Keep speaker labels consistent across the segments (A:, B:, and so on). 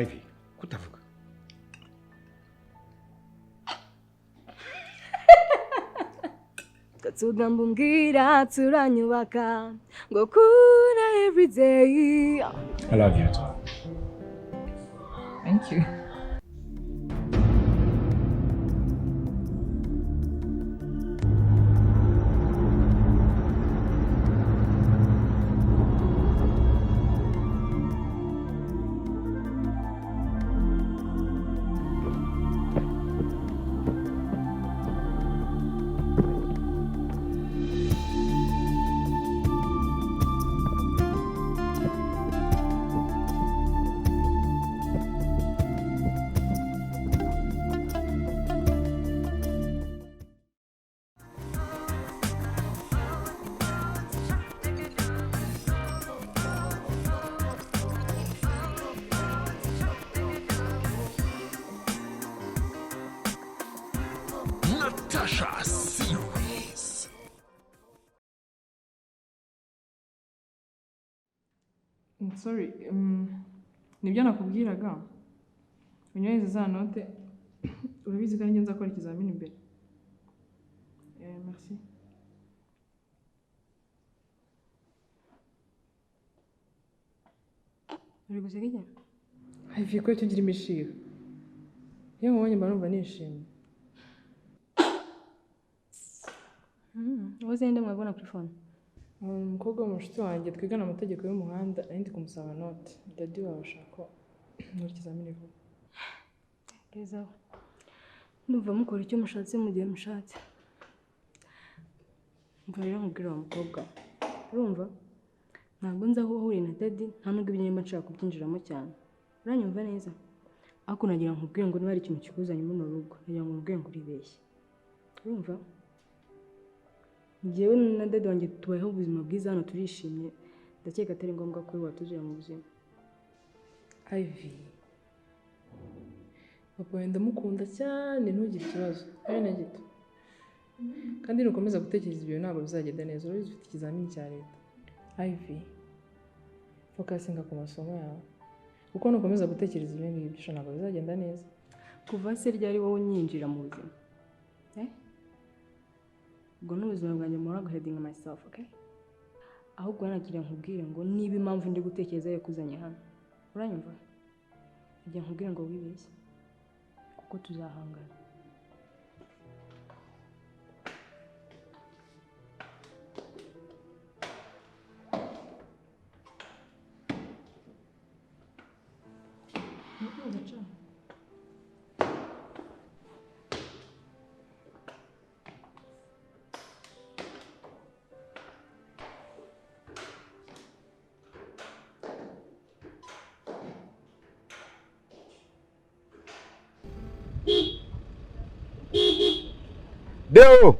A: Ivy, kutavuga.
B: Katugamba umbwira turanyubaka ngo kura every day.
A: I love you too.
C: Thank you.
D: Natasha series.
C: Sorry, nibyo nakubwiraga. Unyohereze za note. Urabizi kandi ngenza akora ikizamini imbere. Merci.
B: Uri guseka iki?
C: Ivy, ko tugira imishiha. Iyo nkubonye mba numva nishimye.
B: Wowe zende mwabona kuri phone.
C: Umukobwa w'umushuti wanjye twigana amategeko y'umuhanda ndi kumusaba note. Daddy wawe ashaka muri ikizamini vuba.
B: Gezaho. Numva mukora icyo mushatse mu gihe mushatse. Mva rero nkubwira wa mukobwa. Urumva? Ntabwo nzi aho uhuriye na Daddy, nta nubwo ibintu nshaka kubyinjiramo cyane. Uranyumva neza? Ariko nagira nkubwire ngo niba ari ikintu kikuzanye muri rugo, nagira ngo nkubwire ngo uribeshye. Urumva? Njyewe na Daddy wanjye tubayeho ubuzima bwiza hano turishimye, ndakeka atari ngombwa ko watuzira mu buzima.
C: Ivy, papa wenda mukunda cyane ntugire ikibazo, ari na gito. Kandi nukomeza gutekereza ibyo ntabwo bizagenda neza, urabizi ufite ikizamini cya leta. Ivy, focusinga ku masomo yawe. Kuko nukomeza gutekereza ibyo ngibyo ntabwo bizagenda neza.
B: Kuva se ryari wowe unyinjira mu buzima? Ubwo n'ubuzima bwanjye mpora guheadinga myself, okay? Ahubwo hanagira nkubwire ngo niba impamvu ndi gutekereza yakuzanye hano. Uranyumva? Nagira nkubwire ngo wibeshye. Kuko tuzahangana.
A: Deo!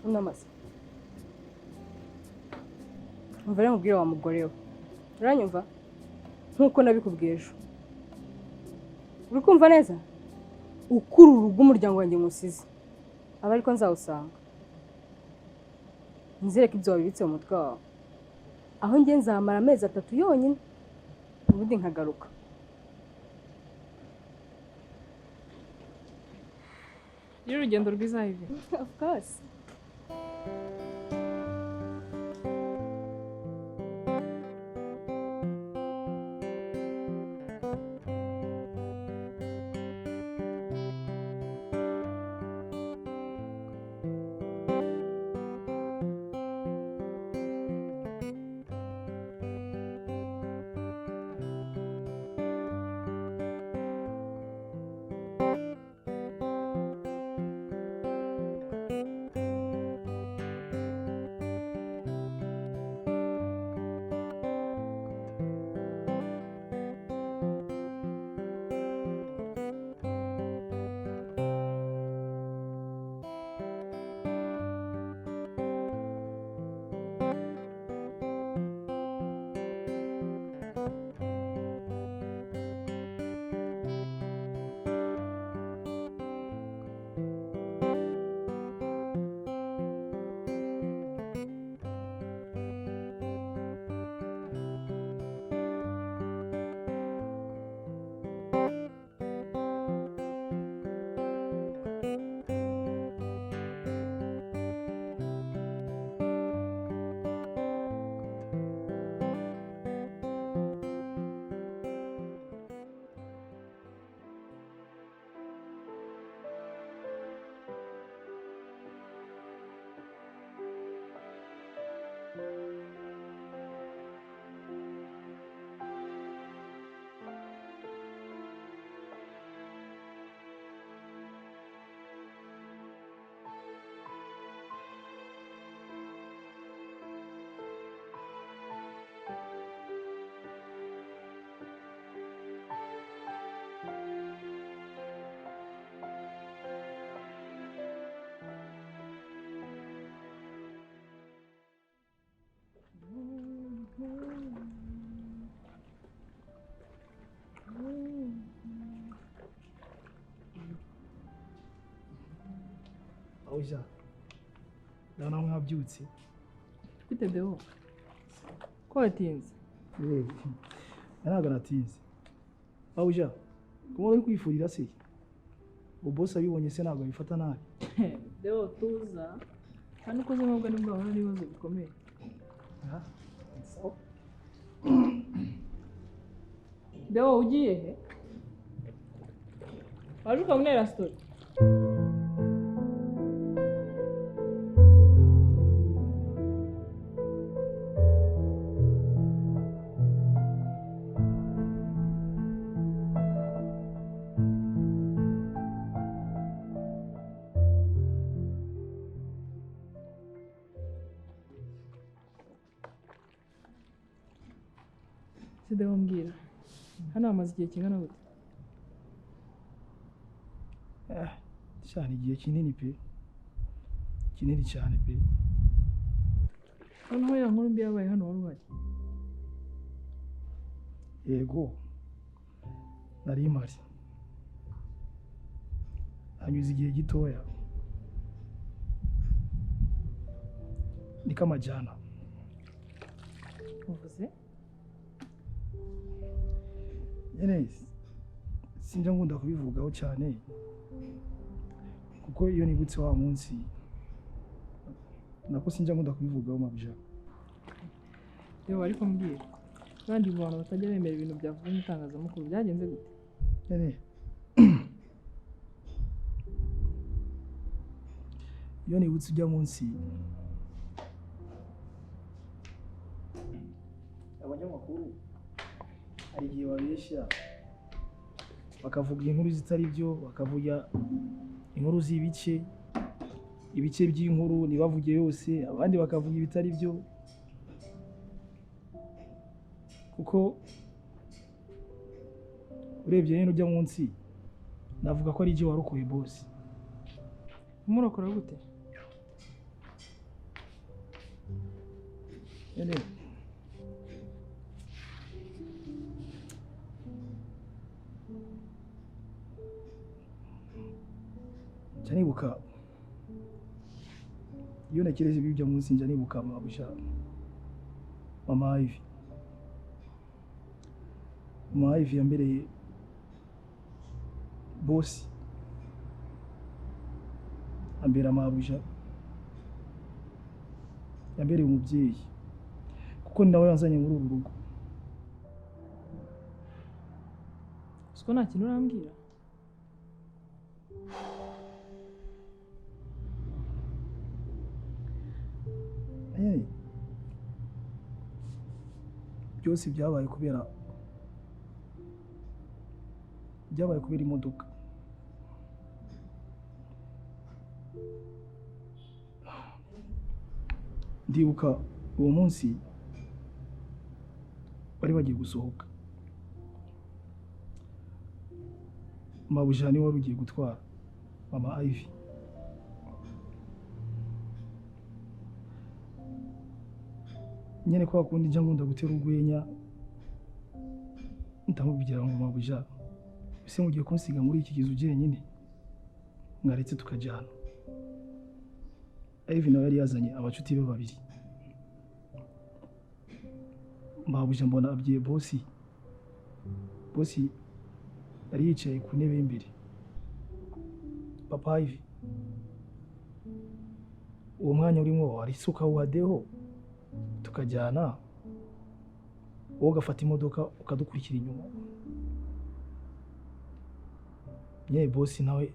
B: Unamase. Umva rero nkubwire wa mugore we. Uranyumva? Nkuko nabikubwiye ejo. Uri kumva neza? Ukuru urugo umuryango wanjye musize. Aba ariko nzawusanga. Nzere ko ibyo wabibitse mu mutwe wawe. Aho ngiye nzamara amezi 3 yonyine. Ubundi nkagaruka.
C: Urugendo rwiza Ivy.
B: Of course.
E: mabuja ndabona mwabyutse
C: Bite Deo? Ko watinze?
E: ntabwo natinze mabuja kuba uri kwifurira se boss abibonye se ntabwo abifata nabi
C: Deo tuza. Kandi uko uzi nubwo nimba wabona n'ibibazo bikomeye. Deo ugiye he? Waje ukamubwira story. Deo mbwira. Hano hamaze igihe kingana gute?
E: cyane igihe kinini pe kinini cyane pe
C: Noneho ya nkuru mbi yabaye hano wari uhari.
E: yego nari mpari hanyuze igihe gitoya niko amajyana
C: Uvuze?
E: nyine sinjya nkunda kubivugaho cyane kuko iyo nibutse wa munsi nako sinjya nkunda kubivugaho mabuja
C: Deo ariko mbwira. Kandi mu bantu batajya bemera ibintu byavuye mu itangazamakuru byagenze gute?
E: nyine iyo nibutse ujya munsi abanyamakuru hari igihe babeshya bakavuga inkuru zitari byo bakavuga inkuru z'ibice by'inkuru ntibavuge yose abandi bakavuga ibitari byo kuko urebye rero ujya munsi navuga ko ari igihe warokoye boss
C: Umurokora gute?
E: nyine njya nibuka iyo ntekereje ibyo munsi njya nibuka mabuja mama Ivy yambereye boss ambera mabuja yambereye umubyeyi kuko ni nawe yanzanye muri uru rugo
C: Siko nta kintu urambwira? byose byabaye kubera imodoka ndibuka uwo munsi bari bagiye gusohoka mabuja niwe wari ugiye gutwara mama Ivy nyine kwa kundi njya nkunda gutera urwenya ndamubwira ngo mabuja ese mugiye kunsiga muri iki kizu jyenyine mwaretse tukajyana Ivy nawe yari yazanye abacuti be babiri mabuja mbona abwiye boss yari yicaye ku ntebe y'imbere papa Ivy uwo mwanya urimo wari isuka wadeho tukajyana wowe ugafata imodoka ukadukurikira inyuma nyine boss nawe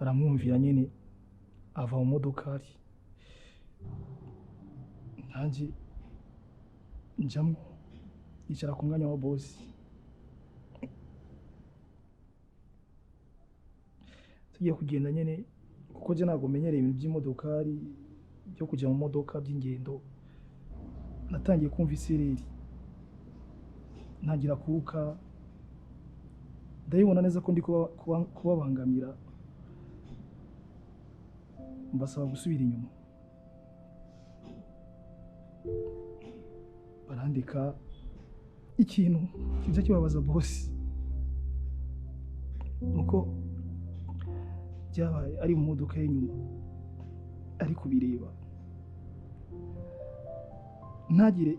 C: aramwumvira nyine ava mu modokari nanjye njyamo yicara ku mwanya wa boss tugiye kugenda nyine kuko njye ntabwo menyereye ibintu by'imodokari byo kujya mu modoka by'ingendo natangiye kumva isereri ntangira kuruka ndabibona neza ko ndi kubabangamira mbasaba gusubira inyuma barandika ikintu kijya kibabaza boss nuko byabaye ari mu modoka y'inyuma
E: ari kubireba ntagire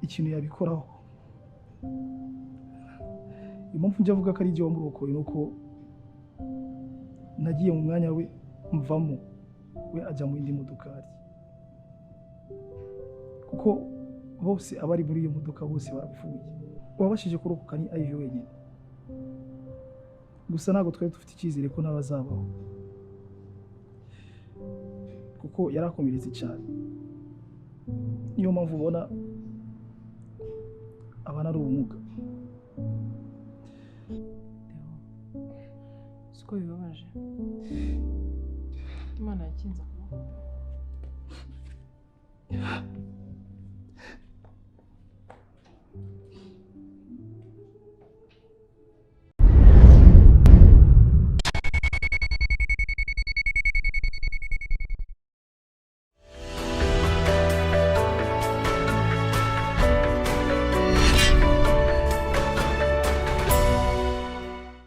E: ikintu yabikoraho. Impamvu njya avuga ko ari igihe wamurokoye ni uko nagiye mu mwanya we mvamo, we ajya mu yindi modokari, kuko bose abari muri iyo modoka bose barapfuye. Uwabashije kurokoka ni Ivy wenyine, gusa ntabwo twari dufite icyizere ko n'abazabaho kuko yarakomeretse cyane. Niyo mpamvu ubona abana ari ubumuga.
C: siko bibabaje. Imana yakinze akaboko.